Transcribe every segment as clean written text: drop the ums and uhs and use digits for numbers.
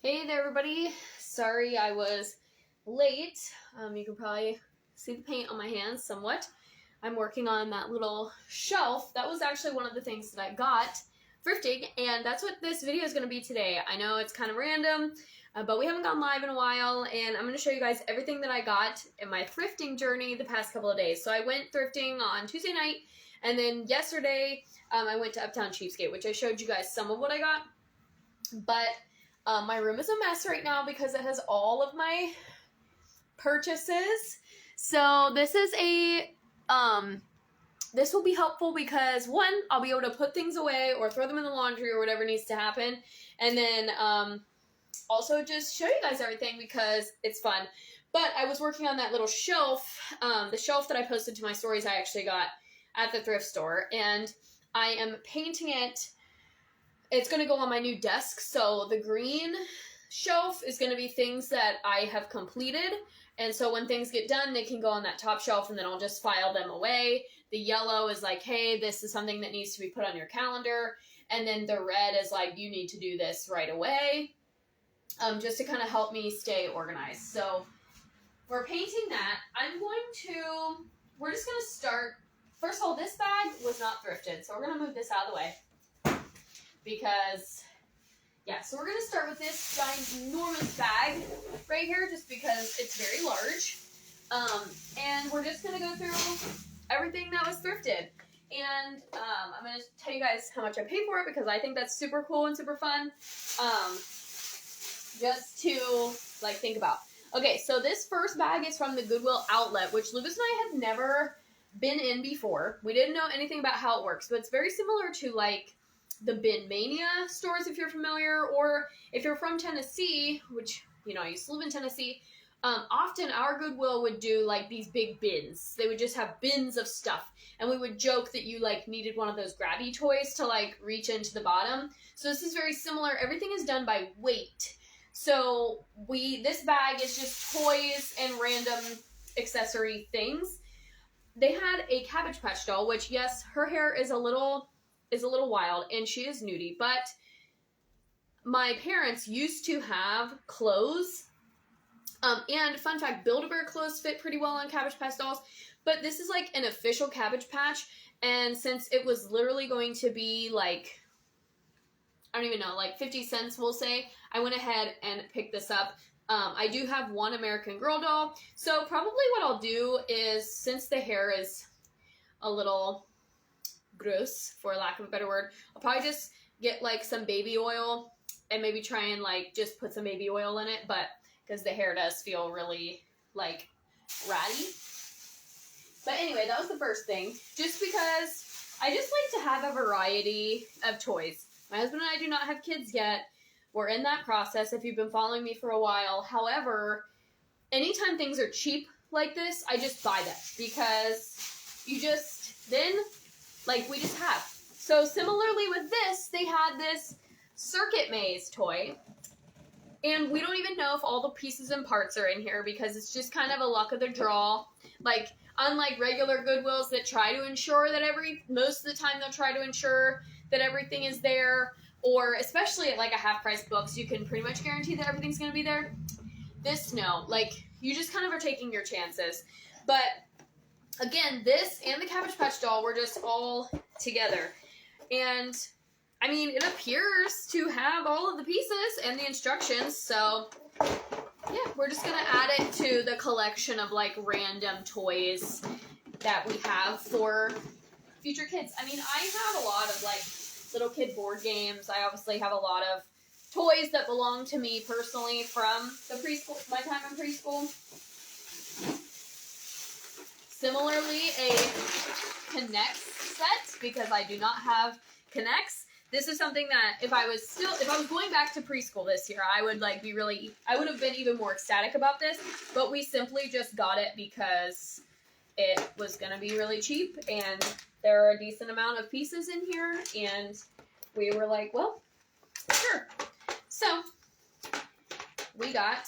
Hey there, everybody. Sorry I was late. You can probably see the paint on my hands somewhat. I'm working on that little shelf. That was actually one of the things that I got thrifting, and that's what this video is going to be today. I know it's kind of random, but we haven't gone live in a while, and I'm going to show you guys everything that I got in my thrifting journey the past couple of days. So I went thrifting on Tuesday night, and then yesterday I went to Uptown Cheapskate, which I showed you guys some of what I got, but my room is a mess right now because it has all of my purchases. So this is this will be helpful because one, I'll be able to put things away or throw them in the laundry or whatever needs to happen. And then also just show you guys everything because it's fun. But I was working on that little shelf, the shelf that I posted to my stories I actually got at the thrift store. And I am painting it. It's going to go on my new desk, so the green shelf is going to be things that I have completed, and so when things get done, they can go on that top shelf, and then I'll just file them away. The yellow is like, hey, this is something that needs to be put on your calendar, and then the red is like, you need to do this right away, just to kind of help me stay organized. So we're painting that. We're just going to start. First of all, this bag was not thrifted, so we're going to move this out of the way. Because, yeah, so we're going to start with this ginormous bag right here just because it's very large. And we're just going to go through everything that was thrifted. And I'm going to tell you guys how much I paid for it because I think that's super cool and super fun. Just to, like, think about. Okay, so this first bag is from the Goodwill outlet, which Lucas and I have never been in before. We didn't know anything about how it works, but it's very similar to, like, the Bin Mania stores, if you're familiar, or if you're from Tennessee, which, you know, I used to live in Tennessee, often our Goodwill would do, like, these big bins. They would just have bins of stuff, and we would joke that you, like, needed one of those grabby toys to, like, reach into the bottom. So this is very similar. Everything is done by weight. So this bag is just toys and random accessory things. They had a Cabbage Patch doll, which, yes, her hair is a little wild, and she is nudie, but my parents used to have clothes, and fun fact, Build-A-Bear clothes fit pretty well on Cabbage Patch dolls, but this is like an official Cabbage Patch, and since it was literally going to be like, I don't even know, like 50 cents we'll say, I went ahead and picked this up. I do have one American Girl doll, so probably what I'll do is, since the hair is a little gross, for lack of a better word, I'll probably just get like some baby oil and maybe try and like just put some baby oil in it, but because the hair does feel really like ratty. But anyway, that was the first thing, just because I just like to have a variety of toys. My husband and I do not have kids yet. We're in that process if you've been following me for a while. However, anytime things are cheap like this, I just buy them because you just then, like, we just have. So similarly with this, they had this circuit maze toy. And we don't even know if all the pieces and parts are in here because it's just kind of a luck of the draw. Like, unlike regular Goodwills that try to ensure that most of the time they'll try to ensure that everything is there. Or especially at like a half-price books, you can pretty much guarantee that everything's going to be there. This, no. Like, you just kind of are taking your chances. But again, this and the Cabbage Patch doll were just all together. And, I mean, it appears to have all of the pieces and the instructions. So, yeah, we're just going to add it to the collection of, like, random toys that we have for future kids. I mean, I have a lot of, like, little kid board games. I obviously have a lot of toys that belong to me personally from the preschool, my time in preschool. Similarly, a Connects set, because I do not have Connects. This is something that if I was going back to preschool this year, I would have been even more ecstatic about this, but we simply just got it because it was going to be really cheap, and there are a decent amount of pieces in here, and we were like, well, sure. So, we got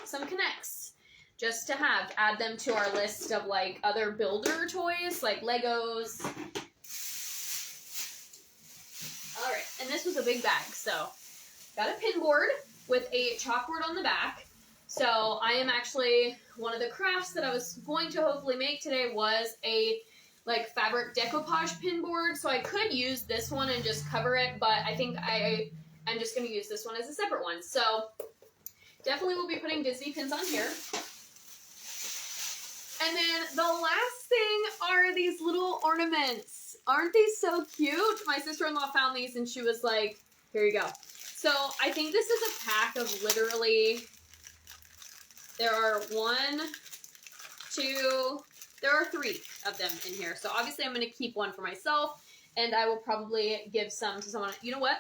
some Connects. Just to add them to our list of, like, other builder toys, like Legos. Alright, and this was a big bag, so got a pin board. with a chalkboard on the back. So I am actually, one of the crafts that I was going to hopefully make today was a like fabric decoupage pin board. So I could use this one and just cover it, but I think I'm just going to use this one as a separate one. So definitely will be putting Disney pins on here. And then the last thing are these little ornaments. Aren't these so cute? My sister-in-law found these and she was like, here you go. So I think this is a pack of literally, there are 3 of them in here. So obviously I'm going to keep one for myself and I will probably give some to someone. You know what?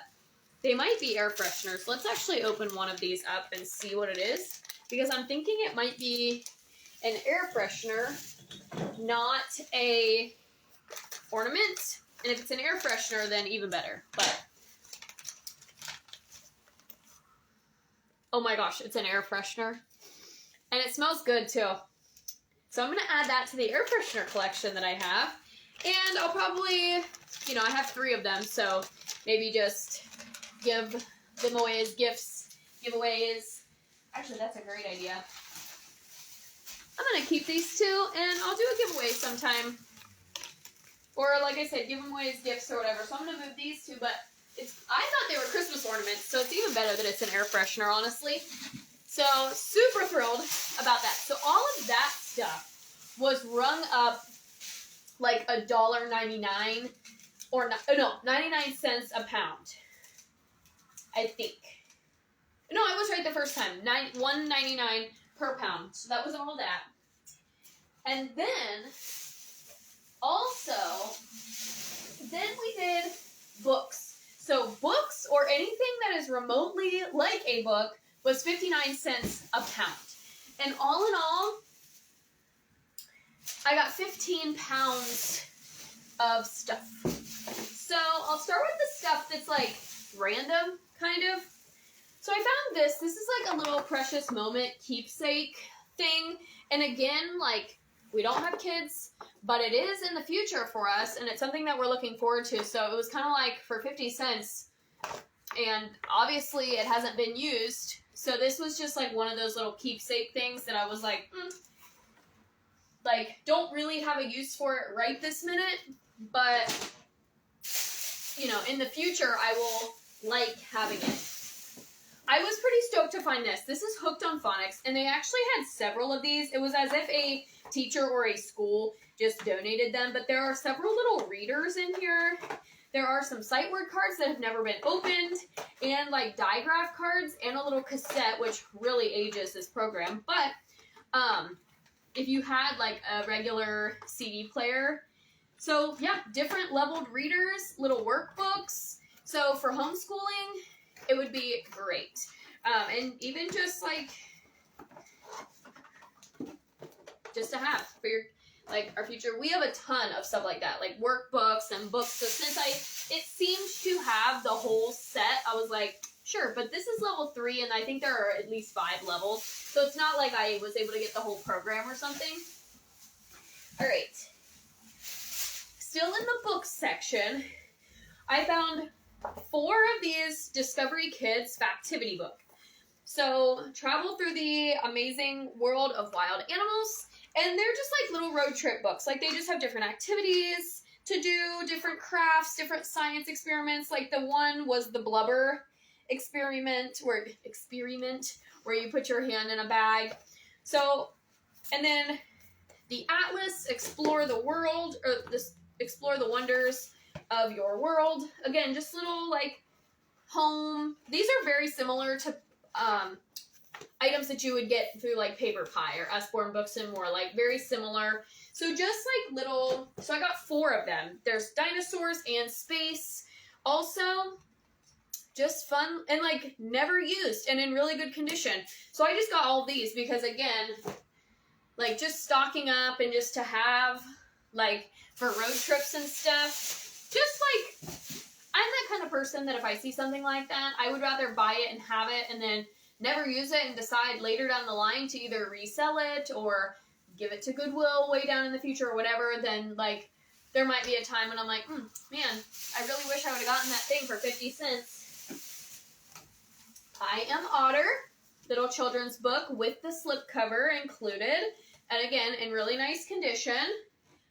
They might be air fresheners. Let's actually open one of these up and see what it is, because I'm thinking it might be an air freshener, not a ornament. And if it's an air freshener, then even better. But oh my gosh, it's an air freshener. And it smells good too. So I'm going to add that to the air freshener collection that I have. And I'll probably, you know, I have 3 of them, so maybe just give them away as gifts, giveaways. Actually, that's a great idea. I'm going to keep these 2, and I'll do a giveaway sometime. Or, like I said, give them away as gifts or whatever. So I'm going to move these 2, but I thought they were Christmas ornaments, so it's even better that it's an air freshener, honestly. So, super thrilled about that. So, all of that stuff was rung up like $1.99 or no, 99 cents a pound, I think. No, I was right the first time. $1.99 per pound. So that was all of that. And then, also, then we did books. So books or anything that is remotely like a book was 59 cents a pound. And all in all, I got 15 pounds of stuff. So I'll start with the stuff that's like random, kind of. So I found this. This is like a little precious moment keepsake thing. And again, like, we don't have kids, but it is in the future for us, and it's something that we're looking forward to. So it was kind of like for 50 cents, and obviously it hasn't been used. So this was just like one of those little keepsake things that I was like, like, don't really have a use for it right this minute, but, you know, in the future, I will like having it. I was pretty stoked to find this. This is Hooked on Phonics, and they actually had several of these. It was as if a teacher or a school just donated them, but there are several little readers in here. There are some sight word cards that have never been opened, and like digraph cards, and a little cassette, which really ages this program. But if you had like a regular CD player, so yeah, different leveled readers, little workbooks. So for homeschooling, it would be great. And even just like, just to have for your, like, our future. We have a ton of stuff like that, like workbooks and books. So since it seems to have the whole set, I was like, sure, but this is level 3, and I think there are at least 5 levels. So it's not like I was able to get the whole program or something. All right. Still in the books section, I found 4 of these Discovery Kids Factivity book. So, travel through the amazing world of wild animals. And they're just like little road trip books. Like, they just have different activities to do, different crafts, different science experiments. Like, the one was the blubber experiment where you put your hand in a bag. So, and then the Atlas, explore the world, or explore the wonders of your world. Again, just little like home. These are very similar to items that you would get through like Paper Pie or Usborne Books and More, like very similar. So just like little, so I got 4 of them. There's dinosaurs and space. Also, just fun and like never used and in really good condition. So I just got all these because, again, like just stocking up and just to have like for road trips and stuff. Just like, I'm that kind of person that if I see something like that, I would rather buy it and have it and then never use it and decide later down the line to either resell it or give it to Goodwill way down in the future or whatever. Then like there might be a time when I'm like, man, I really wish I would have gotten that thing for 50 cents. I I Am Otter, little children's book with the slipcover included. And again, in really nice condition.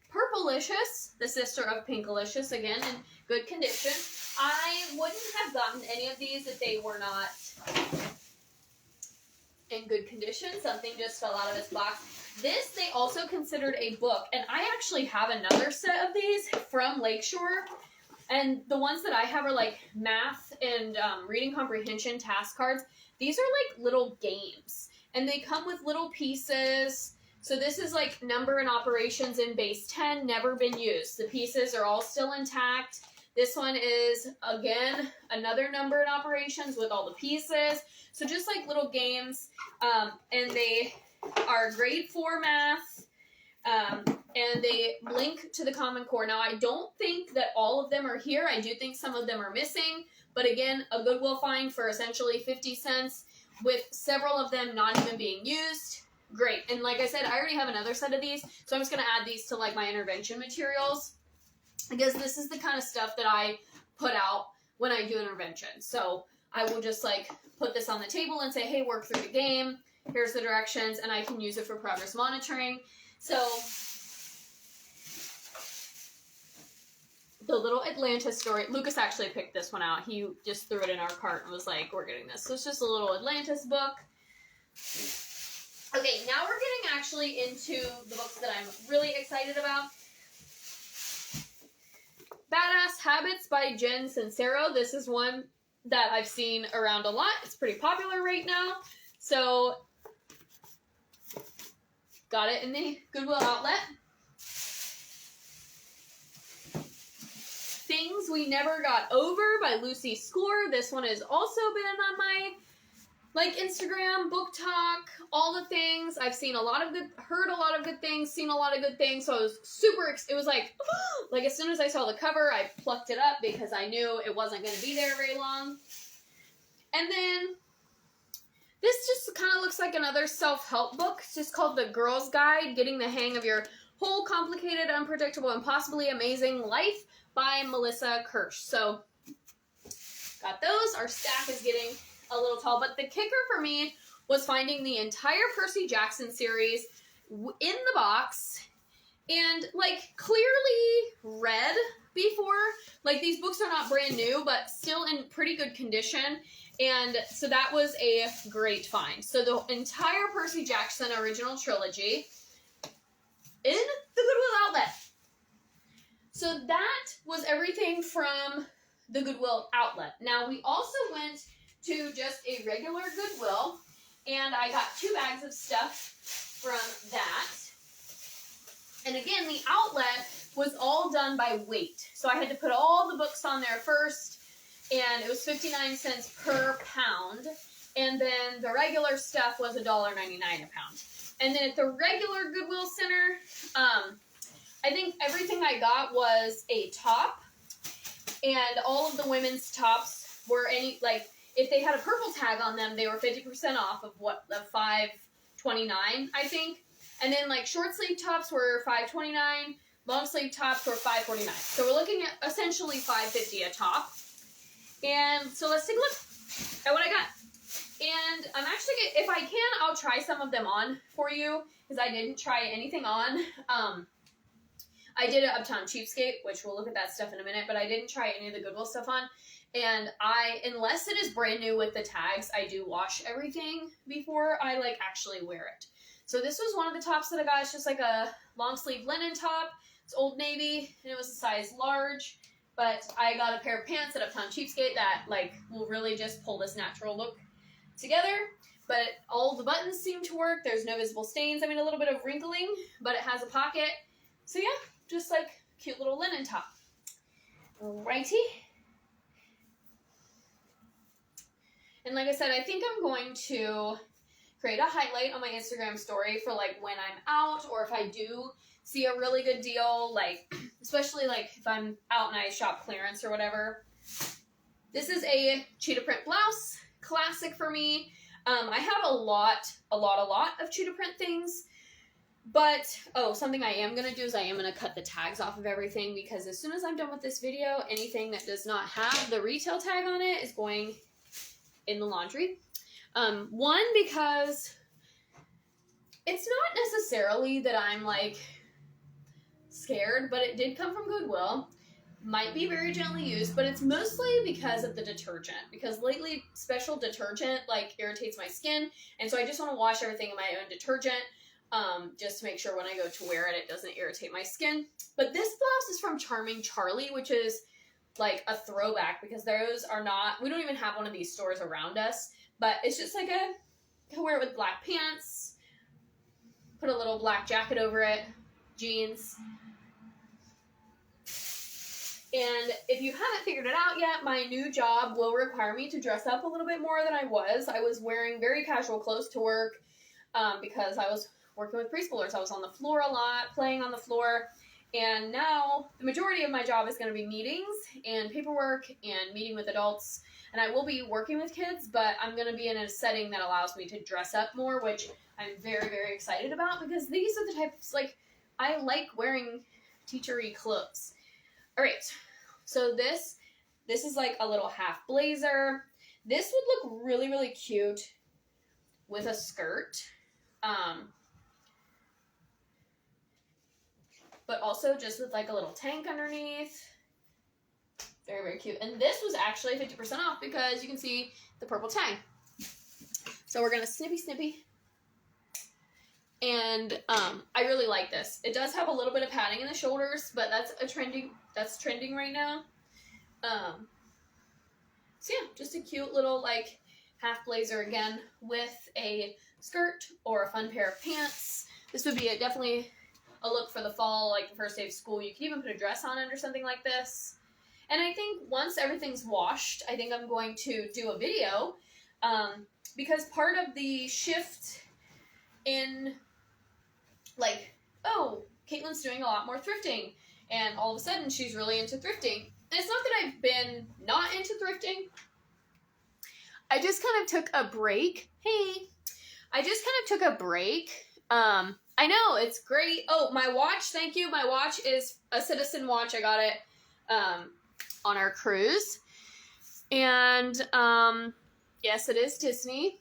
Purplelicious, the sister of Pinkalicious, again, in good condition. I wouldn't have gotten any of these if they were not in good condition. Something just fell out of its box. This, they also considered a book. And I actually have another set of these from Lakeshore. And the ones that I have are like math and reading comprehension task cards. These are like little games. And they come with little pieces. So this is like number and operations in base 10, never been used. The pieces are all still intact. This one is, again, another number and operations with all the pieces. So just like little games. And they are grade 4 math. And they link to the Common Core. Now, I don't think that all of them are here. I do think some of them are missing. But again, a Goodwill find for essentially 50 cents with several of them not even being used. Great. And like I said, I already have another set of these. So I'm just going to add these to like my intervention materials. Because this is the kind of stuff that I put out when I do intervention. So I will just like put this on the table and say, hey, work through the game. Here's the directions. And I can use it for progress monitoring. So the little Atlantis story. Lucas actually picked this one out. He just threw it in our cart and was like, we're getting this. So it's just a little Atlantis book. Okay, now we're getting actually into the books that I'm really excited about. Badass Habits by Jen Sincero. This is one that I've seen around a lot. It's pretty popular right now. So, got it in the Goodwill outlet. Things We Never Got Over by Lucy Score. This one has also been on my Instagram, book talk, all the things. I've seen a lot of good, heard a lot of good things, seen a lot of good things. So I was super, it was like as soon as I saw the cover, I plucked it up because I knew it wasn't going to be there very long. And then this just kind of looks like another self-help book. It's just called The Girl's Guide, Getting the Hang of Your Whole Complicated, Unpredictable, and Possibly Amazing Life by Melissa Kirsch. So got those. Our stack is getting a little tall, but the kicker for me was finding the entire Percy Jackson series in the box and clearly read before. These books are not brand new, but still in pretty good condition. And so that was a great find. So the entire Percy Jackson original trilogy in the Goodwill outlet. So that was everything from the Goodwill outlet. Now we also went to just a regular Goodwill, and I got 2 bags of stuff from that. And again, the outlet was all done by weight. So I had to put all the books on there first, and it was 59 cents per pound. And then the regular stuff was $1.99 a pound. And then at the regular Goodwill Center, I think everything I got was a top, and all of the women's tops were if they had a purple tag on them, they were 50% off of the $5.29, I think. And then short sleeve tops were $5.29, long sleeve tops were $5.49. So we're looking at essentially $5.50 a top. And so let's take a look at what I got. And I'm actually, if I can, I'll try some of them on for you, because I didn't try anything on. I did an Uptown Cheapskate, which we'll look at that stuff in a minute, but I didn't try any of the Goodwill stuff on. And unless it is brand new with the tags, I do wash everything before I actually wear it. So this was one of the tops that I got. It's just like a long sleeve linen top. It's Old Navy, and it was a size large. But I got a pair of pants at Uptown Cheapskate that will really just pull this natural look together. But all the buttons seem to work. There's no visible stains. I mean, a little bit of wrinkling, but it has a pocket. So yeah, just cute little linen top. Alrighty. And like I said, I think I'm going to create a highlight on my Instagram story for when I'm out, or if I do see a really good deal, especially if I'm out and I shop clearance or whatever. This is a cheetah print blouse, classic for me. I have a lot of cheetah print things, but something I am going to do is I am going to cut the tags off of everything, because as soon as I'm done with this video, anything that does not have the retail tag on it is going in the laundry. One, because it's not necessarily that I'm like scared, but it did come from Goodwill. Might be very gently used, but it's mostly because of the detergent. Because lately, special detergent like irritates my skin, and so I just want to wash everything in my own detergent, just to make sure when I go to wear it, it doesn't irritate my skin. But this blouse is from Charming Charlie, which is like a throwback because those are not. We don't even have one of these stores around us, but it's just like you can wear it with black pants, put a little black jacket over it, jeans. And if you haven't figured it out yet, my new job will require me to dress up a little bit more than I was. I was wearing very casual clothes to work because I was working with preschoolers. I was on the floor a lot, playing on the floor. And now the majority of my job is going to be meetings and paperwork and meeting with adults. And I will be working with kids, but I'm going to be in a setting that allows me to dress up more, which I'm very, very excited about because these are the types, like, I like wearing teachery clothes. All right, so this is like a little half blazer. This would look really, really cute with a skirt. But also just with like a little tank underneath. Very, very cute. And this was actually 50% off because you can see the purple tag. So we're gonna snippy. And I really like this. It does have a little bit of padding in the shoulders, but that's trending right now. So yeah, just a cute little like half blazer again with a skirt or a fun pair of pants. This would be definitely a look for the fall, like the first day of school. You can even put a dress on it or something like this. And I think once everything's washed, I think I'm going to do a video because part of the shift in like, oh, Caitlin's doing a lot more thrifting, and all of a sudden she's really into thrifting. And it's not that I've been not into thrifting. I just kind of took a break. Hey, I just kind of took a break. I know, it's great. Oh, my watch, thank you. My watch is a Citizen watch. I got it on our cruise. And yes, it is Disney.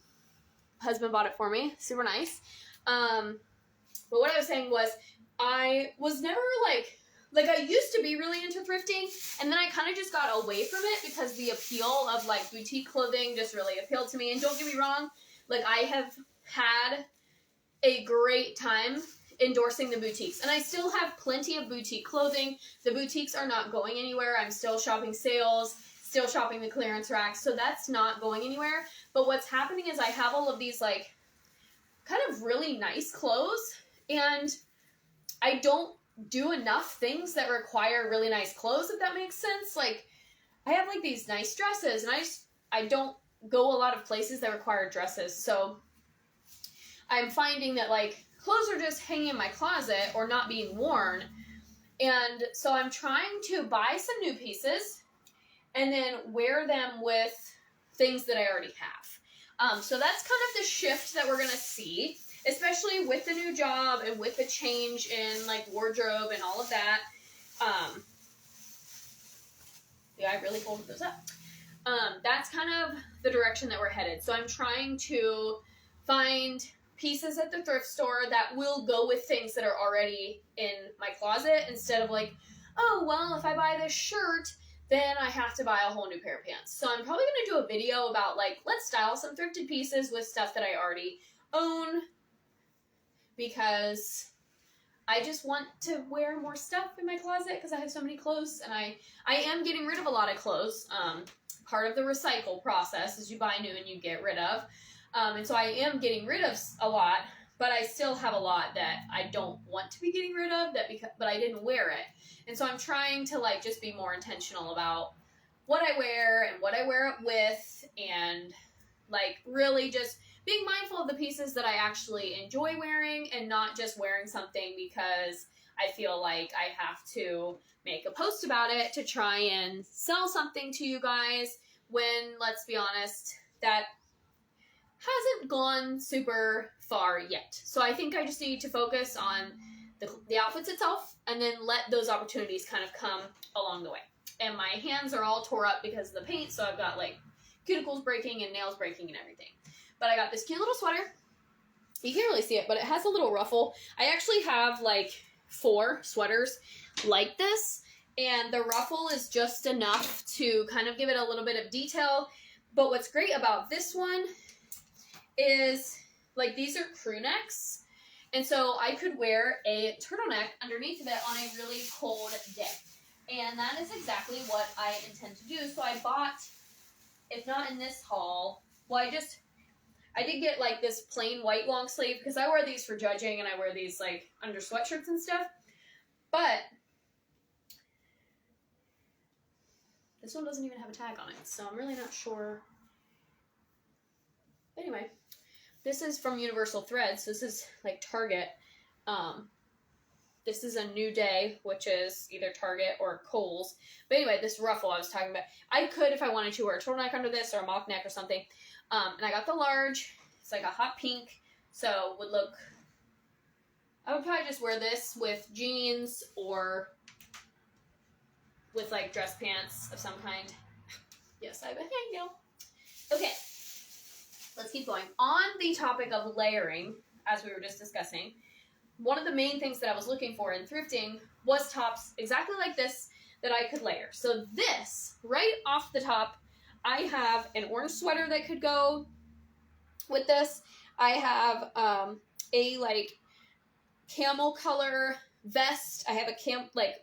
Husband bought it for me. Super nice. But what I was saying was I was never like I used to be really into thrifting, and then I kind of just got away from it because the appeal of like boutique clothing just really appealed to me. And don't get me wrong, like I have had a great time endorsing the boutiques, and I still have plenty of boutique clothing. The boutiques are not going anywhere. I'm still shopping sales, still shopping the clearance racks, so that's not going anywhere. But what's happening is I have all of these like kind of really nice clothes, and I don't do enough things that require really nice clothes, if that makes sense. Like I have like these nice dresses, and I don't go a lot of places that require dresses, so I'm finding that like clothes are just hanging in my closet or not being worn. And so I'm trying to buy some new pieces and then wear them with things that I already have. So that's kind of the shift that we're going to see, especially with the new job and with the change in like wardrobe and all of that. Yeah, I really folded those up. That's kind of the direction that we're headed. So I'm trying to find pieces at the thrift store that will go with things that are already in my closet, instead of like, oh, well, if I buy this shirt, then I have to buy a whole new pair of pants. So I'm probably going to do a video about like, let's style some thrifted pieces with stuff that I already own, because I just want to wear more stuff in my closet because I have so many clothes, and I am getting rid of a lot of clothes. Part of the recycle process is you buy new and you get rid of. And so I am getting rid of a lot, but I still have a lot that I don't want to be getting rid of, but I didn't wear it. And so I'm trying to like just be more intentional about what I wear and what I wear it with, and like really just being mindful of the pieces that I actually enjoy wearing, and not just wearing something because I feel like I have to make a post about it to try and sell something to you guys, when, let's be honest, that hasn't gone super far yet. So I think I just need to focus on the outfits itself, and then let those opportunities kind of come along the way. And my hands are all tore up because of the paint, so I've got like cuticles breaking and nails breaking and everything. But I got this cute little sweater. You can't really see it, but it has a little ruffle. I actually have like 4 sweaters like this, and the ruffle is just enough to kind of give it a little bit of detail. But what's great about this one is, like, these are crew necks, and so I could wear a turtleneck underneath of it on a really cold day. And that is exactly what I intend to do. So I bought, if not in this haul, well, I did get like this plain white long sleeve because I wear these for judging and I wear these like under sweatshirts and stuff. But this one doesn't even have a tag on it, so I'm really not sure. Anyway, this is from Universal Threads. This is like Target. This is a New Day, which is either Target or Kohl's. But anyway, this ruffle I was talking about, I could, if I wanted to, wear a turtleneck under this or a mock neck or something. And I got the large. It's like a hot pink, so would look, I would probably just wear this with jeans or with like dress pants of some kind. Yes, I bet. Hey, you know. Okay, let's keep going. On the topic of layering, as we were just discussing, one of the main things that I was looking for in thrifting was tops exactly like this that I could layer. So this, right off the top, I have an orange sweater that could go with this. I have a like camel color vest. I have a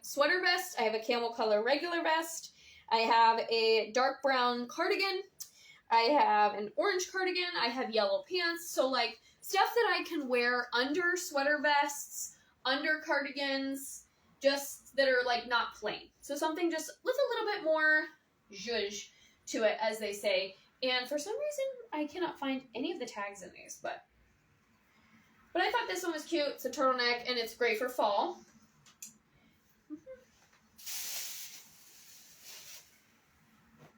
sweater vest. I have a camel color regular vest. I have a dark brown cardigan. I have an orange cardigan. I have yellow pants. So like stuff that I can wear under sweater vests, under cardigans, just that are like not plain. So something just with a little bit more zhuzh to it, as they say. And for some reason, I cannot find any of the tags in these, but I thought this one was cute. It's a turtleneck, and it's great for fall.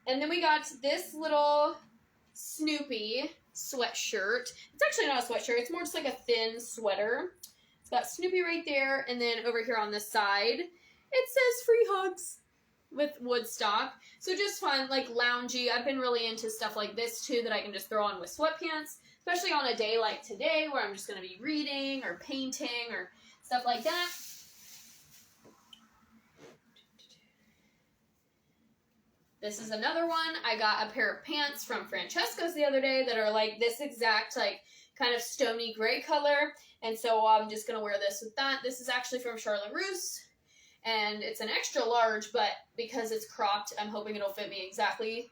And then we got this little Snoopy sweatshirt. It's actually not a sweatshirt. It's more just like a thin sweater. It's got Snoopy right there, and then over here on this side, it says free hugs with Woodstock. So just fun, like loungy. I've been really into stuff like this too that I can just throw on with sweatpants, especially on a day like today where I'm just going to be reading or painting or stuff like that. This is another one. I got a pair of pants from Francesca's the other day that are like this exact like kind of stony gray color, and so I'm just going to wear this with that. This is actually from Charlotte Russe, and it's an extra large, but because it's cropped, I'm hoping it'll fit me exactly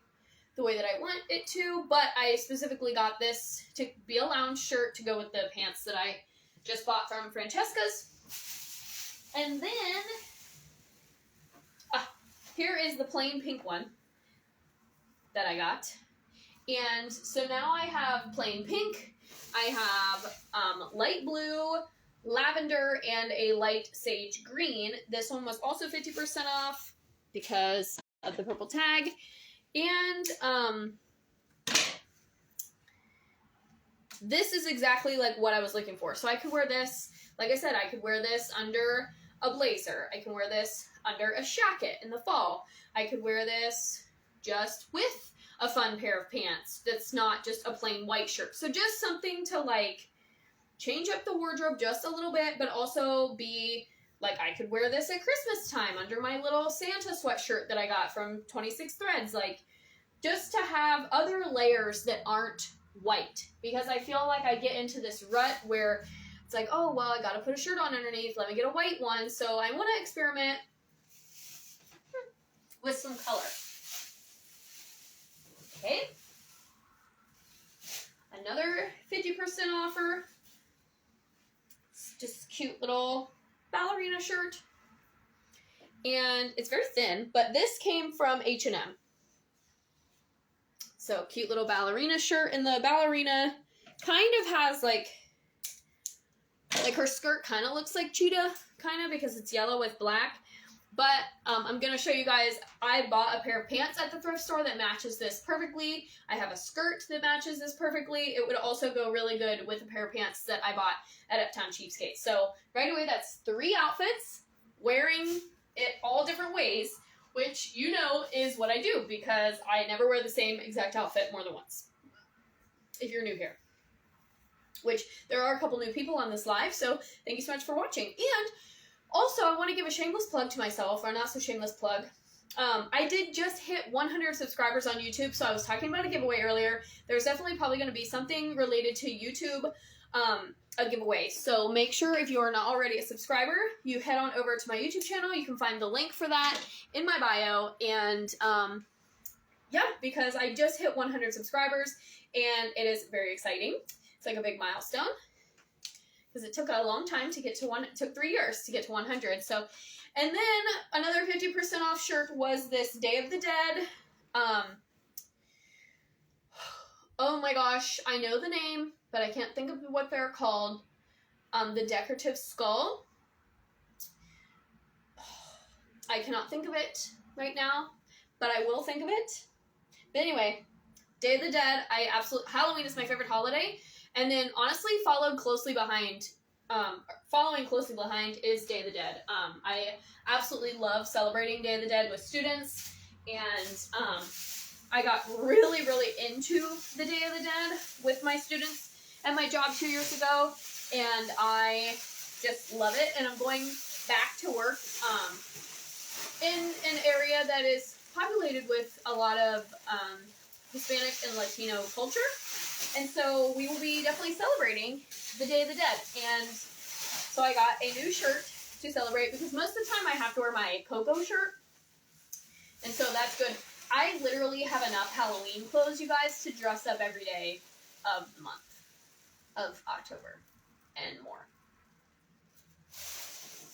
the way that I want it to. But I specifically got this to be a lounge shirt to go with the pants that I just bought from Francesca's. And then here is the plain pink one that I got. And so now I have plain pink, I have light blue, lavender, and a light sage green. This one was also 50% off because of the purple tag. And this is exactly like what I was looking for. So I could wear this, like I said, I could wear this under a blazer. I can wear this under a jacket in the fall. I could wear this just with a fun pair of pants that's not just a plain white shirt. So just something to like change up the wardrobe just a little bit, but also be like, I could wear this at Christmas time under my little Santa sweatshirt that I got from 26 Threads. Like, just to have other layers that aren't white, because I feel like I get into this rut where it's like, oh, well, I gotta put a shirt on underneath, let me get a white one. So I want to experiment with some color. Okay. Another 50% offer. It's just a cute little ballerina shirt. And it's very thin, but this came from H&M. So cute little ballerina shirt, and the ballerina kind of has like her skirt kind of looks like cheetah, kind of, because it's yellow with black. But I'm going to show you guys, I bought a pair of pants at the thrift store that matches this perfectly. I have a skirt that matches this perfectly. It would also go really good with a pair of pants that I bought at Uptown Cheapskate. So right away, that's 3 outfits, wearing it all different ways, which you know is what I do because I never wear the same exact outfit more than once, if you're new here. which there are a couple new people on this live, so thank you so much for watching. And also, I want to give a shameless plug to myself, or not so shameless plug. I did just hit 100 subscribers on YouTube, so I was talking about a giveaway earlier. There's definitely probably going to be something related to YouTube, a giveaway. So make sure if you are not already a subscriber, you head on over to my YouTube channel. You can find the link for that in my bio. And yeah, because I just hit 100 subscribers, and it is very exciting. It's like a big milestone, because it took a long time to get to it took 3 years to get to 100. So, and then another 50% off shirt was this Day of the Dead. Oh my gosh, I know the name, but I can't think of what they're called. The decorative skull. I cannot think of it right now, but I will think of it. But anyway, Day of the Dead. Halloween is my favorite holiday. And then, honestly, following closely behind is Day of the Dead. I absolutely love celebrating Day of the Dead with students, and I got really, really into the Day of the Dead with my students at my job 2 years ago, and I just love it. And I'm going back to work in an area that is populated with a lot of Hispanic and Latino culture. And so we will be definitely celebrating the Day of the Dead. And so I got a new shirt to celebrate, because most of the time I have to wear my Coco shirt. And so that's good. I literally have enough Halloween clothes, you guys, to dress up every day of the month of October and more.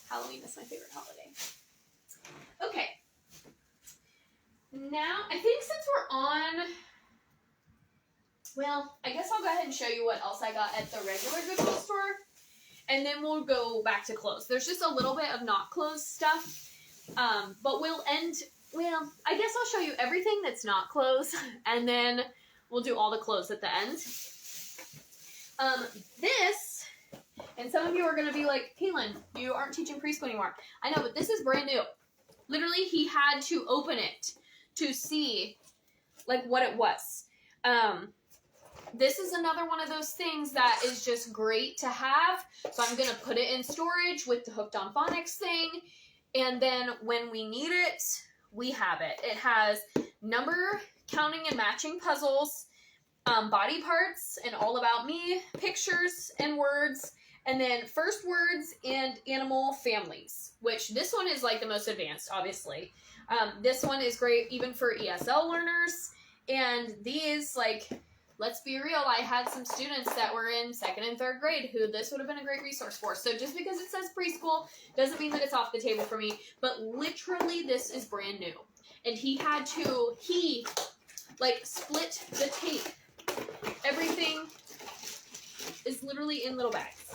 Halloween is my favorite holiday. Okay. Now, I think since we're on... Well, I guess I'll go ahead and show you what else I got at the regular Goodwill store, and then we'll go back to clothes. There's just a little bit of not clothes stuff, but we'll end, well, I guess I'll show you everything that's not clothes, and then we'll do all the clothes at the end. This, and some of you are going to be like, Kaylin, you aren't teaching preschool anymore. I know, but this is brand new. Literally, he had to open it to see, like, what it was. This is another one of those things that is just great to have. So I'm going to put it in storage with the Hooked on Phonics thing. And then when we need it, we have it. It has number counting and matching puzzles, body parts and all about me, pictures and words, and then first words and animal families, which this one is like the most advanced, obviously. This one is great even for ESL learners. And these, like... Let's be real, I had some students that were in 2nd and 3rd grade who this would have been a great resource for. So just because it says preschool doesn't mean that it's off the table for me. But literally, this is brand new. And he split the tape. Everything is literally in little bags.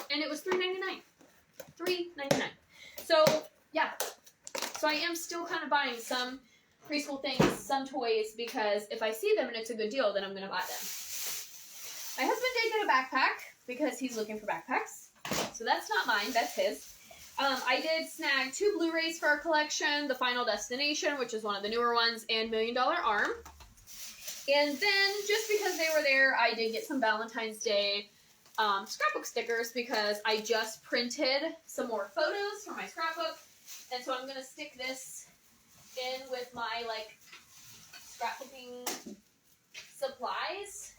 And it was $3.99. $3.99. So, yeah. So I am still kind of buying some preschool things, some toys, because if I see them and it's a good deal, then I'm going to buy them. My husband did get a backpack because he's looking for backpacks. So that's not mine, that's his. I did snag 2 Blu-rays for our collection, The Final Destination, which is one of the newer ones, and $1 Million Arm. And then, just because they were there, I did get some Valentine's Day scrapbook stickers, because I just printed some more photos for my scrapbook. And so I'm going to stick this in with my, like, scrapbooking supplies.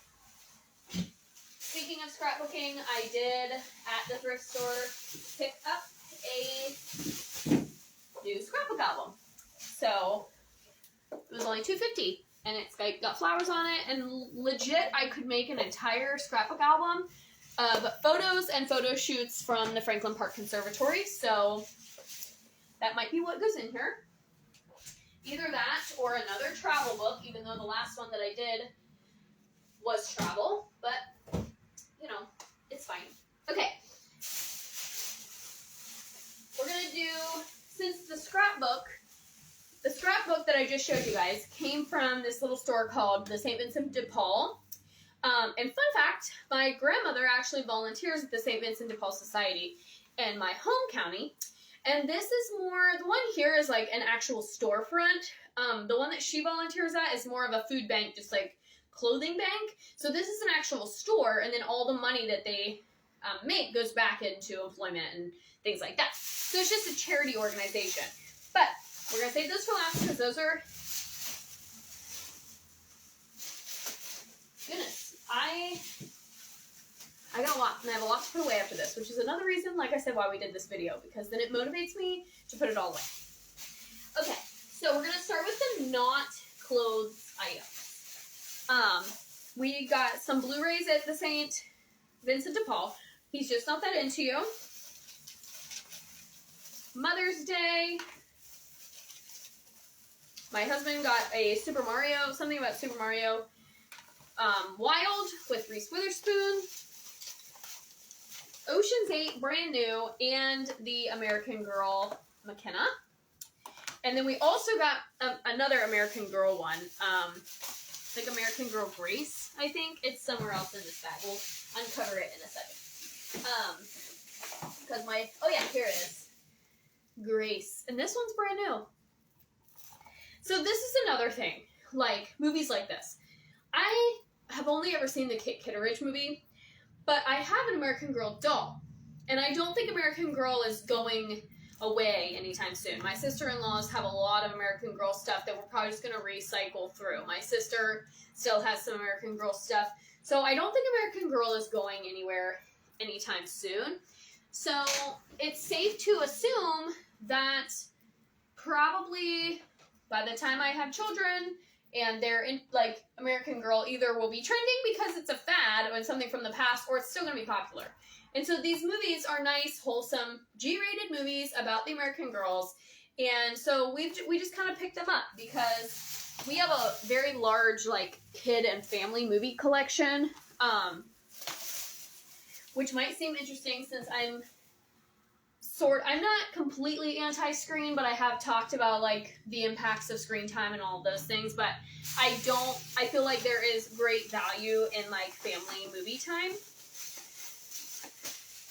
Speaking of scrapbooking, I did, at the thrift store, pick up a new scrapbook album. So, it was only $2.50, and it's got flowers on it, and legit, I could make an entire scrapbook album of photos and photo shoots from the Franklin Park Conservatory, so that might be what goes in here. Either that or another travel book, even though the last one that I did was travel. But, you know, it's fine. Okay. We're going to do, since the scrapbook that I just showed you guys came from this little store called the St. Vincent de Paul. And fun fact, my grandmother actually volunteers at the St. Vincent de Paul Society in my home county. And this is more, the one here is like an actual storefront. The one that she volunteers at is more of a food bank, just like clothing bank. So this is an actual store, and then all the money that they make goes back into employment and things like that. So it's just a charity organization. But we're going to save those for last because those are... Goodness, I got a lot, and I have a lot to put away after this, which is another reason, like I said, why we did this video, because then it motivates me to put it all away. Okay, so we're going to start with the not clothes items. We got some Blu-rays at the St. Vincent de Paul. He's just not that into you. Mother's Day. My husband got a Super Mario, something about Super Mario Wild with Reese Witherspoon. Ocean's 8, brand new, and the American Girl McKenna. And then we also got another American Girl one, like American Girl Grace, I think. It's somewhere else in this bag. We'll uncover it in a second. Because oh yeah, here it is. Grace. And this one's brand new. So this is another thing, like movies like this. I have only ever seen the Kit Kitteridge movie, but I have an American Girl doll. And I don't think American Girl is going away anytime soon. My sister-in-laws have a lot of American Girl stuff that we're probably just going to recycle through. My sister still has some American Girl stuff. So I don't think American Girl is going anywhere anytime soon. So it's safe to assume that probably by the time I have children and they're in, like, American Girl either will be trending because it's a fad or something from the past, or it's still going to be popular. And so these movies are nice, wholesome, G-rated movies about the American girls. And so we just kind of picked them up because we have a very large, like, kid and family movie collection, which might seem interesting since I'm not completely anti-screen, but I have talked about, like, the impacts of screen time and all of those things, but I feel like there is great value in, like, family movie time.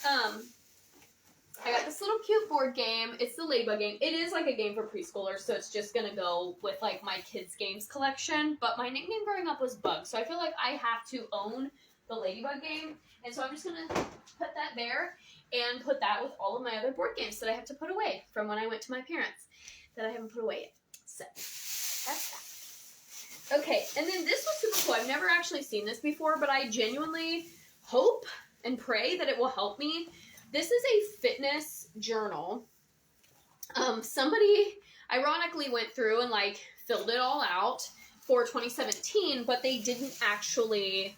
I got this little cute board game. It's the Ladybug game. It is like a game for preschoolers, so it's just gonna go with, like, my kids' games collection, but my nickname growing up was Bug, so I feel like I have to own the Ladybug game, and so I'm just gonna put that there and put that with all of my other board games that I have to put away from when I went to my parents that I haven't put away yet. So, that's that. Okay, and then this was super cool. I've never actually seen this before, but I genuinely hope and pray that it will help me. This is a fitness journal. Somebody ironically went through and, like, filled it all out for 2017, but they didn't actually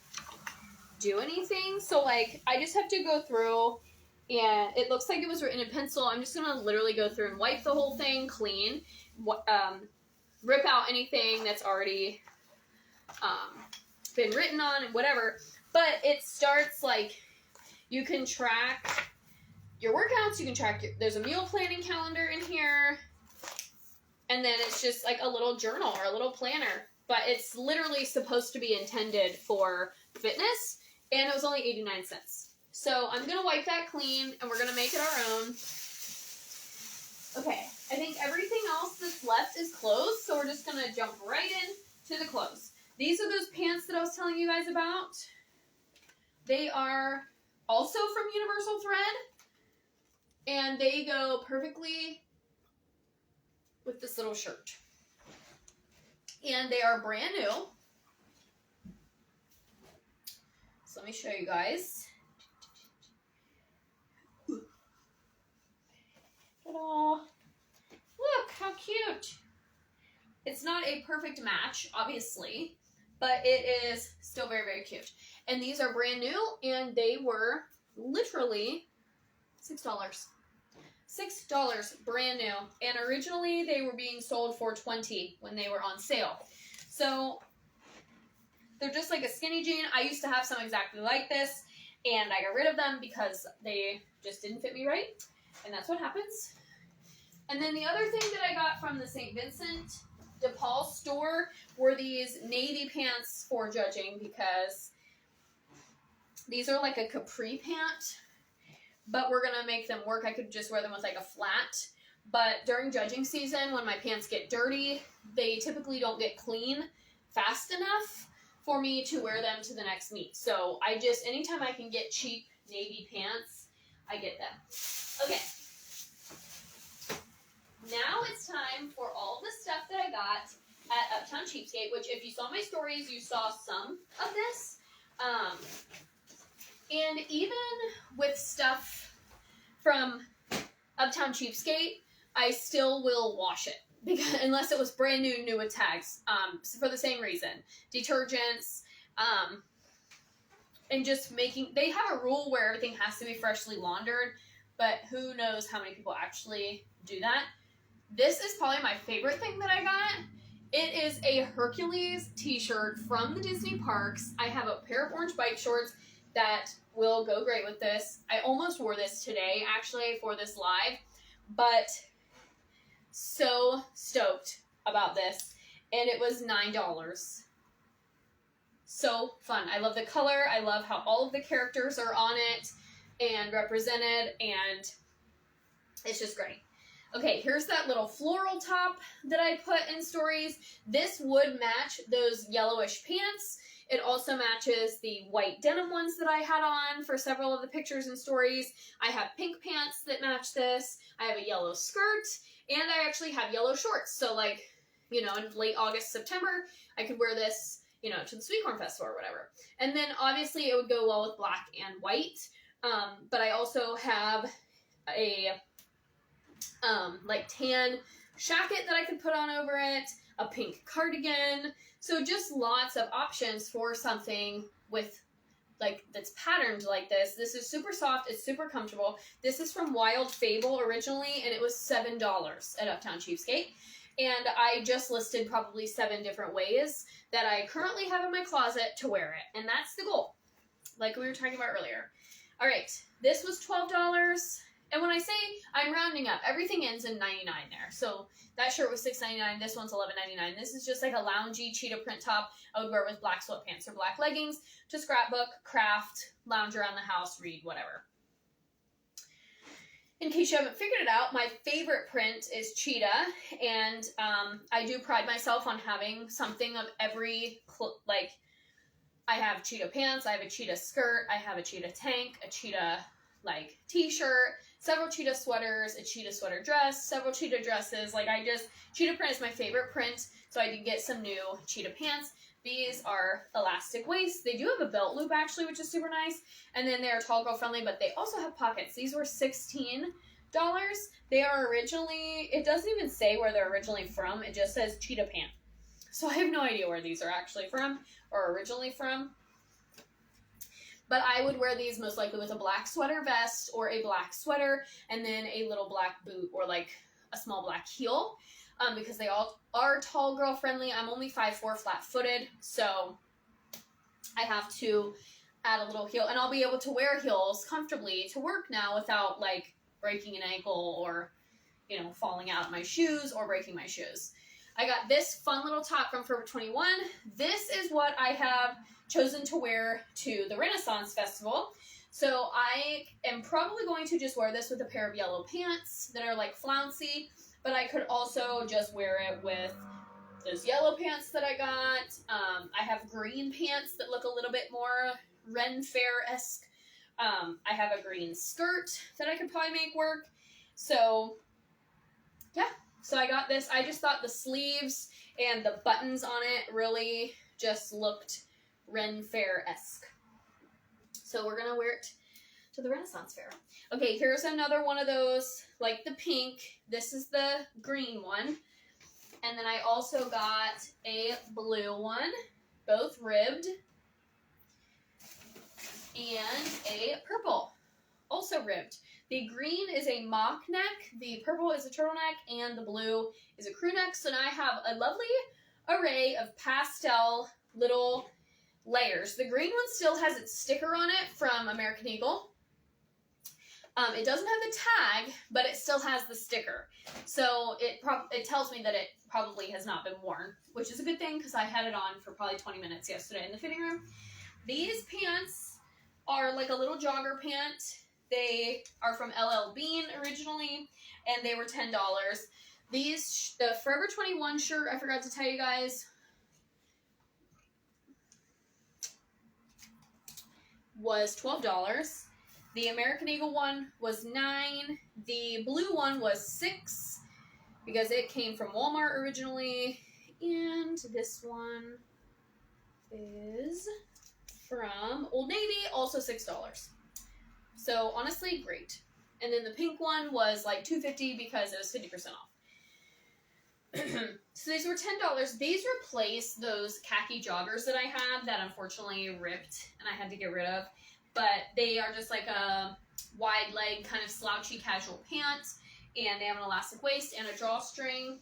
do anything. So, like, I just have to go through, and it looks like it was written in pencil. I'm just going to literally go through and wipe the whole thing clean, rip out anything that's already been written on and whatever. But it starts, like, you can track your workouts, you can track there's a meal planning calendar in here, and then it's just like a little journal or a little planner, but it's literally supposed to be intended for fitness, and it was only 89 cents. So I'm going to wipe that clean, and we're going to make it our own. Okay, I think everything else that's left is clothes, so we're just going to jump right in to the clothes. These are those pants that I was telling you guys about. They are also from Universal Thread, and they go perfectly with this little shirt. And they are brand new. So let me show you guys. Ta-da! Look, how cute! It's not a perfect match, obviously, but it is still very, very cute. And these are brand new, and they were literally $6. $6, brand new. And originally, they were being sold for $20 when they were on sale. So, they're just like a skinny jean. I used to have some exactly like this, and I got rid of them because they just didn't fit me right. And that's what happens. And then the other thing that I got from the St. Vincent de Paul store were these navy pants for judging, because these are like a capri pant, but we're going to make them work. I could just wear them with like a flat, but during judging season, when my pants get dirty, they typically don't get clean fast enough for me to wear them to the next meet. So I just, anytime I can get cheap navy pants, I get them. Okay. Now it's time for all the stuff that I got at Uptown Cheapskate, which if you saw my stories, you saw some of this. And even with stuff from Uptown Cheapskate, I still will wash it. Because, unless it was brand new with tags, for the same reason. Detergents, and just making, they have a rule where everything has to be freshly laundered, but who knows how many people actually do that. This is probably my favorite thing that I got. It is a Hercules t-shirt from the Disney parks. I have a pair of orange bike shorts that will go great with this. I almost wore this today, actually, for this live, but so stoked about this, and it was $9. So fun. I love the color. I love how all of the characters are on it and represented, and it's just great. Okay, here's that little floral top that I put in stories. This would match those yellowish pants. It also matches the white denim ones that I had on for several of the pictures and stories. I have pink pants that match this. I have a yellow skirt. And I actually have yellow shorts. So, like, you know, in late August, September, I could wear this, you know, to the Sweet Corn Festival or whatever. And then, obviously, it would go well with black and white. But I also have a, like, tan jacket that I could put on over it. A pink cardigan. So, just lots of options for something with, like, that's patterned like this. This is super soft. It's super comfortable. This is from Wild Fable originally, and it was $7 at Uptown Cheapskate. And I just listed probably 7 different ways that I currently have in my closet to wear it. And that's the goal, like we were talking about earlier. All right, this was $12. And when I say I'm rounding up, everything ends in 99 there. So that shirt was $6.99. This one's $11.99. This is just like a loungy cheetah print top I would wear with black sweatpants or black leggings to scrapbook, craft, lounge around the house, read, whatever. In case you haven't figured it out, my favorite print is cheetah, and I do pride myself on having something of every, like, I have cheetah pants, I have a cheetah skirt, I have a cheetah tank, a cheetah, like, t-shirt, several cheetah sweaters, a cheetah sweater dress, several cheetah dresses. Like, cheetah print is my favorite print, so I did get some new cheetah pants. These are elastic waist. They do have a belt loop, actually, which is super nice. And then they are tall girl friendly, but they also have pockets. These were $16. They are originally, it doesn't even say where they're originally from. It just says cheetah pant. So I have no idea where these are actually from or originally from. But I would wear these most likely with a black sweater vest or a black sweater and then a little black boot or like a small black heel. Because they all are tall girl friendly. I'm only 5'4" flat footed, so I have to add a little heel, and I'll be able to wear heels comfortably to work now without like breaking an ankle or, you know, falling out of my shoes or breaking my shoes. I got this fun little top from Forever 21. This is what I have chosen to wear to the Renaissance Festival. So I am probably going to just wear this with a pair of yellow pants that are like flouncy. But I could also just wear it with those yellow pants that I got. I have green pants that look a little bit more Ren Fair-esque. I have a green skirt that I could probably make work. So, yeah. So I got this. I just thought the sleeves and the buttons on it really just looked Ren Fair-esque. So we're going to wear it to the Renaissance Fair. Okay, here's another one of those, like the pink. This is the green one. And then I also got a blue one, both ribbed. And a purple, also ribbed. The green is a mock neck, the purple is a turtleneck, and the blue is a crew neck. So now I have a lovely array of pastel little layers. The green one still has its sticker on it from American Eagle. It doesn't have the tag, but it still has the sticker. So it tells me that it probably has not been worn, which is a good thing because I had it on for probably 20 minutes yesterday in the fitting room. These pants are like a little jogger pant. They are from LL Bean originally, and they were $10. These, the Forever 21 shirt, I forgot to tell you guys. was $12. The American Eagle one was $9. The blue one was $6 because it came from Walmart originally. And this one is from Old Navy, also $6. So honestly, great. And then the pink one was like $2.50 because it was 50% off. So these were $10. These replace those khaki joggers that I had that unfortunately ripped and I had to get rid of. But they are just like a wide leg kind of slouchy casual pants, and they have an elastic waist and a drawstring.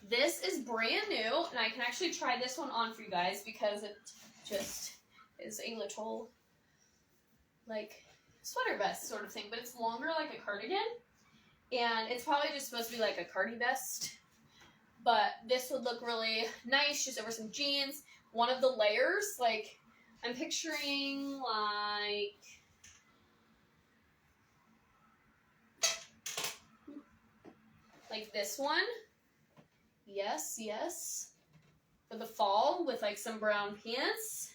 This is brand new, and I can actually try this one on for you guys because it just is a little like sweater vest sort of thing, but it's longer like a cardigan, and it's probably just supposed to be like a cardi vest, but this would look really nice just over some jeans. One of the layers, like I'm picturing like this one. Yes, yes. For the fall with like some brown pants.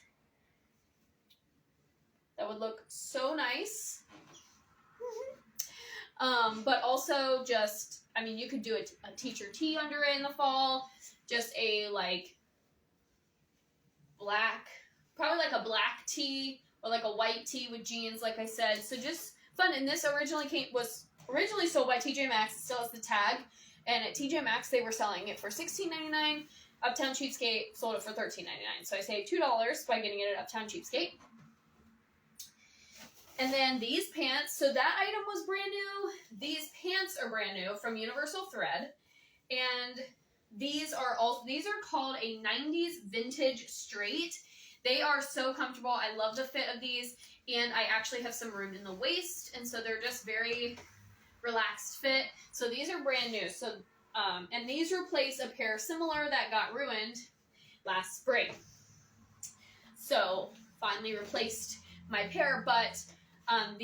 That would look so nice. But also just, I mean, you could do a teacher tee under it in the fall. Just a like black, probably like a black tee or like a white tee with jeans, like I said. So just fun. And this was originally sold by TJ Maxx. It still has the tag. And at TJ Maxx, they were selling it for $16.99. Uptown Cheapskate sold it for $13.99. So I saved $2 by getting it at Uptown Cheapskate. And then these pants, so that item was brand new. These pants are brand new from Universal Thread. And these are called a 90s vintage straight. They are so comfortable. I love the fit of these. And I actually have some room in the waist. And so they're just very relaxed fit. So these are brand new. So, and these replace a pair similar that got ruined last spring. So finally replaced my pair, but I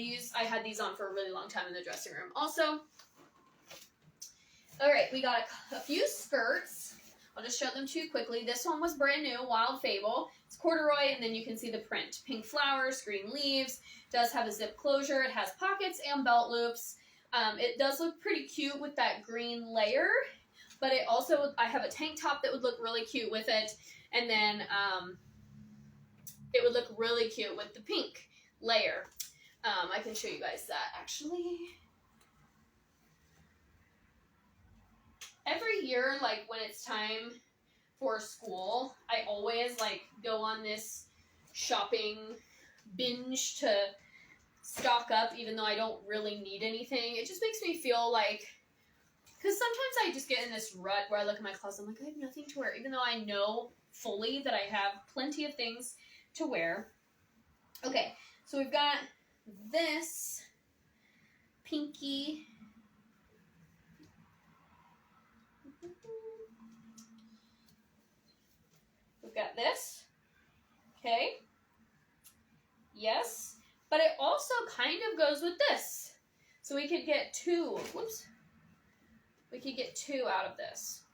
had these on for a really long time in the dressing room also. All right, we got a few skirts. I'll just show them to you quickly. This one was brand new, Wild Fable. It's corduroy, and then you can see the print. Pink flowers, green leaves. Does have a zip closure. It has pockets and belt loops. It does look pretty cute with that green layer, but it also, I have a tank top that would look really cute with it, and then it would look really cute with the pink layer. I can show you guys that actually. Every year, like when it's time for school, I always like go on this shopping binge to stock up, even though I don't really need anything. It just makes me feel like, because sometimes I just get in this rut where I look at my closet, I'm like, I have nothing to wear, even though I know fully that I have plenty of things to wear. Okay, so we've got this pinky. We've got this. Okay. Yes. But it also kind of goes with this. So we could get two. Whoops. We could get two out of this.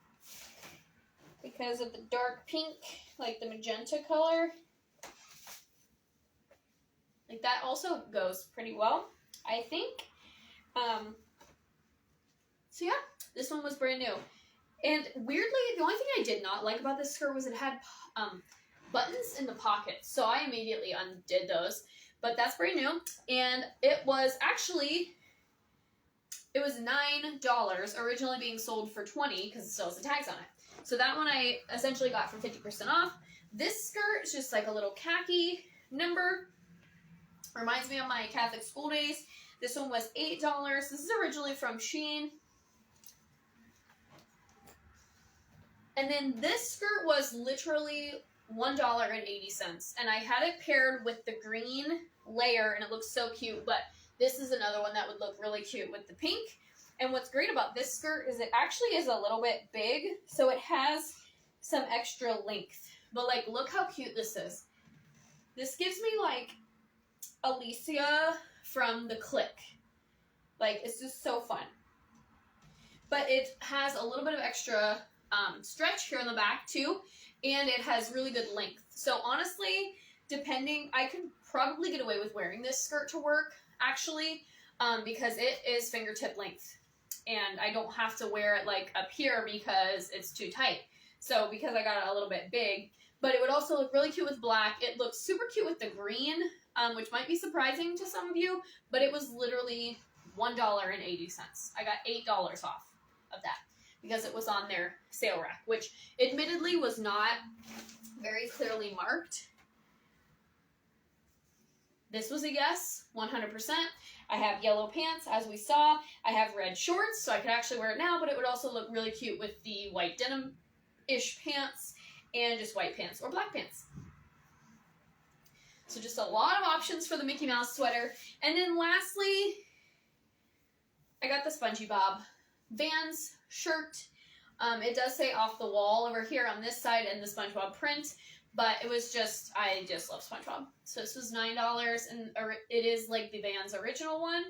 Because of the dark pink, like the magenta color. Like that also goes pretty well, I think. So yeah, this one was brand new. And weirdly, the only thing I did not like about this skirt was it had buttons in the pockets. So I immediately undid those. But that's brand new. And it was $9, originally being sold for $20 because it still has the tags on it. So that one I essentially got for 50% off. This skirt is just like a little khaki number. Reminds me of my Catholic school days. This one was $8. This is originally from Shein. And then this skirt was literally $1.80. And I had it paired with the green layer, and it looks so cute. But this is another one that would look really cute with the pink. And what's great about this skirt is it actually is a little bit big, so it has some extra length. But like, look how cute this is. This gives me like Alicia from The Click. Like, it's just so fun. But it has a little bit of extra stretch here in the back too, and it has really good length. So honestly, depending, I could probably get away with wearing this skirt to work, actually, because it is fingertip length, and I don't have to wear it like up here because it's too tight. So because I got it a little bit big, but it would also look really cute with black. It looks super cute with the green, which might be surprising to some of you, but it was literally $1.80. I got $8 off of that because it was on their sale rack, which admittedly was not very clearly marked. This was a yes, 100%. I have yellow pants, as we saw. I have red shorts, so I could actually wear it now, but it would also look really cute with the white denim-ish pants and just white pants or black pants. So just a lot of options for the Mickey Mouse sweater. And then lastly, I got the SpongeBob Vans shirt. It does say off the wall over here on this side in the SpongeBob print, but it was just, I just love SpongeBob. So this was $9, and it is like the Vans original one.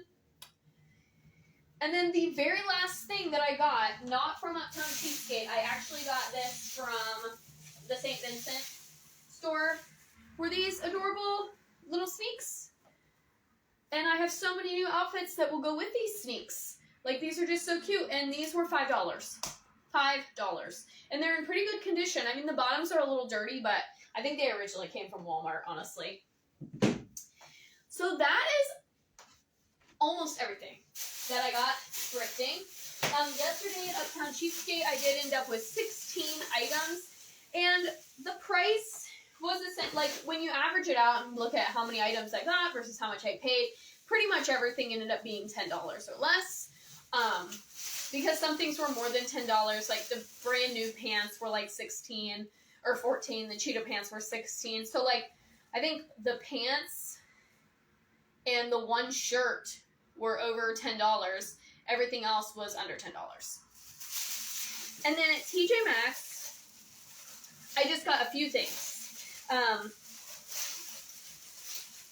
And then the very last thing that I got, not from Uptown Cheapskate, I actually got this from the St. Vincent store, were these adorable little sneaks. And I have so many new outfits that will go with these sneaks. Like, these are just so cute, and these were $5. $5. And they're in pretty good condition. I mean, the bottoms are a little dirty, but I think they originally came from Walmart, honestly. So that is almost everything that I got thrifting. Yesterday at Uptown Cheapskate, I did end up with 16 items, and the price was the same. Like, when you average it out and look at how many items I got versus how much I paid, pretty much everything ended up being $10 or less. Because some things were more than $10, like the brand new pants were like 16 or 14, the cheetah pants were 16. So like, I think the pants and the one shirt were over $10. Everything else was under $10. And then at TJ Maxx, I just got a few things.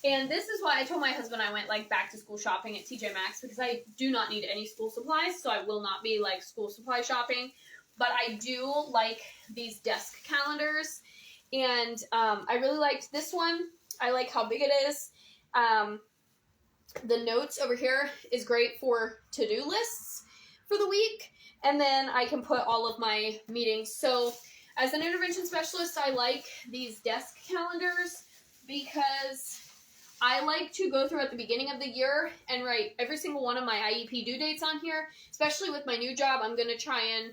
And this is why I told my husband I went like back to school shopping at TJ Maxx, because I do not need any school supplies, so I will not be like school supply shopping. But I do like these desk calendars, and I really liked this one. I like how big it is. The notes over here is great for to-do lists for the week, and then I can put all of my meetings. So as an intervention specialist, I like these desk calendars because I like to go through at the beginning of the year and write every single one of my IEP due dates on here. Especially with my new job, I'm going to try and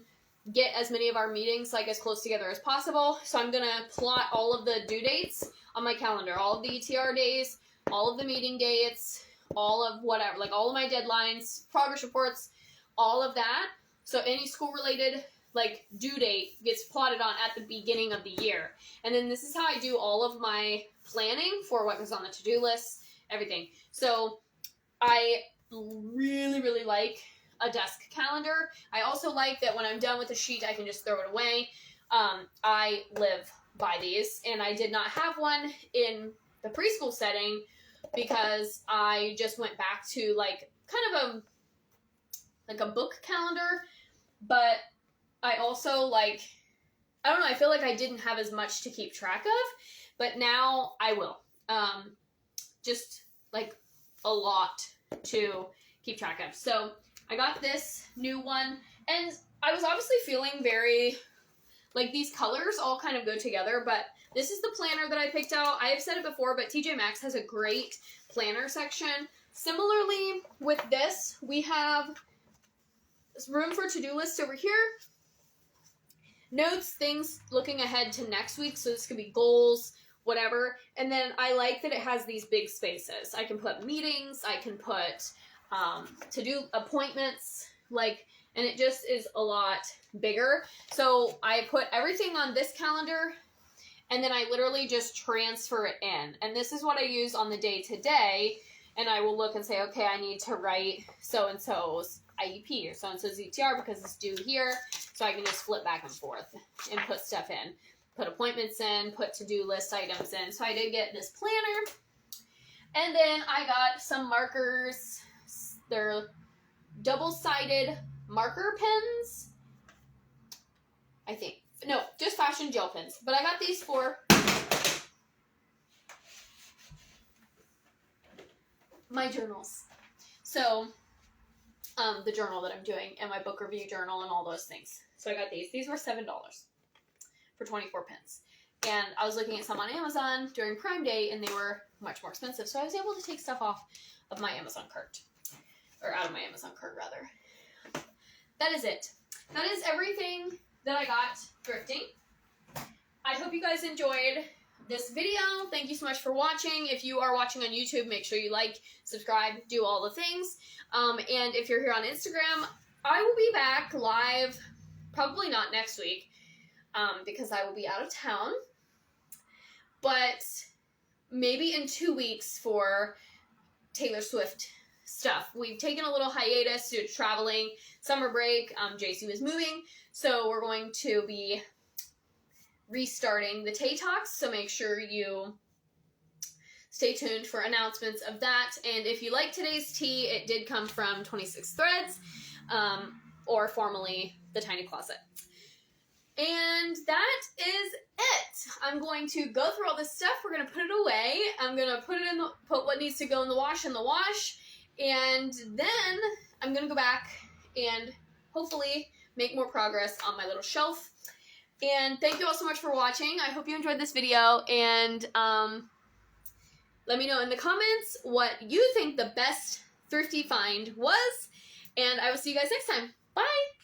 get as many of our meetings like as close together as possible. So I'm going to plot all of the due dates on my calendar, all of the ETR days, all of the meeting dates, all of whatever, like all of my deadlines, progress reports, all of that. So any school related like due date gets plotted on at the beginning of the year. And then this is how I do all of my planning for what goes on the to-do list, everything. So I really, really like a desk calendar. I also like that when I'm done with a sheet, I can just throw it away. I live by these, and I did not have one in the preschool setting because I just went back to like kind of a book calendar, but I also like, I don't know, I feel like I didn't have as much to keep track of, but now I will. Just like a lot to keep track of. So I got this new one, and I was obviously feeling very, like these colors all kind of go together, but this is the planner that I picked out. I have said it before, but TJ Maxx has a great planner section. Similarly with this, we have room for to-do lists over here. Notes, things looking ahead to next week, so this could be goals, whatever. And then I like that it has these big spaces. I can put meetings, I can put to-do appointments, like, and it just is a lot bigger. So I put everything on this calendar, and then I literally just transfer it in. And this is what I use on the day-to-day, and I will look and say, okay, I need to write so-and-so's IEP or so-and-so's ETR because it's due here. So I can just flip back and forth and put stuff in. Put appointments in, put to-do list items in. So I did get this planner. And then I got some markers. They're double-sided marker pens. I think. No, just fashion gel pens. But I got these for my journals. So, the journal that I'm doing and my book review journal and all those things. So I got these. These were $7 for 24 pence. And I was looking at some on Amazon during Prime Day, and they were much more expensive. So I was able to take stuff off of my Amazon cart. Or out of my Amazon cart, rather. That is it. That is everything that I got thrifting. I hope you guys enjoyed this video. Thank you so much for watching. If you are watching on YouTube, make sure you like, subscribe, do all the things. And if you're here on Instagram, I will be back live, probably not next week, because I will be out of town. But maybe in 2 weeks for Taylor Swift stuff. We've taken a little hiatus due to traveling, summer break. JC was moving, so we're going to be restarting the Tay Talks, so make sure you stay tuned for announcements of that. And if you like today's tea, it did come from 26 Threads, or formerly The Tiny Closet. And that is it. I'm going to go through all this stuff. We're going to put it away. I'm going to put what needs to go in the wash, and then I'm going to go back and hopefully make more progress on my little shelf. And thank you all so much for watching. I hope you enjoyed this video, and let me know in the comments what you think the best thrifty find was, and I will see you guys next time. Bye!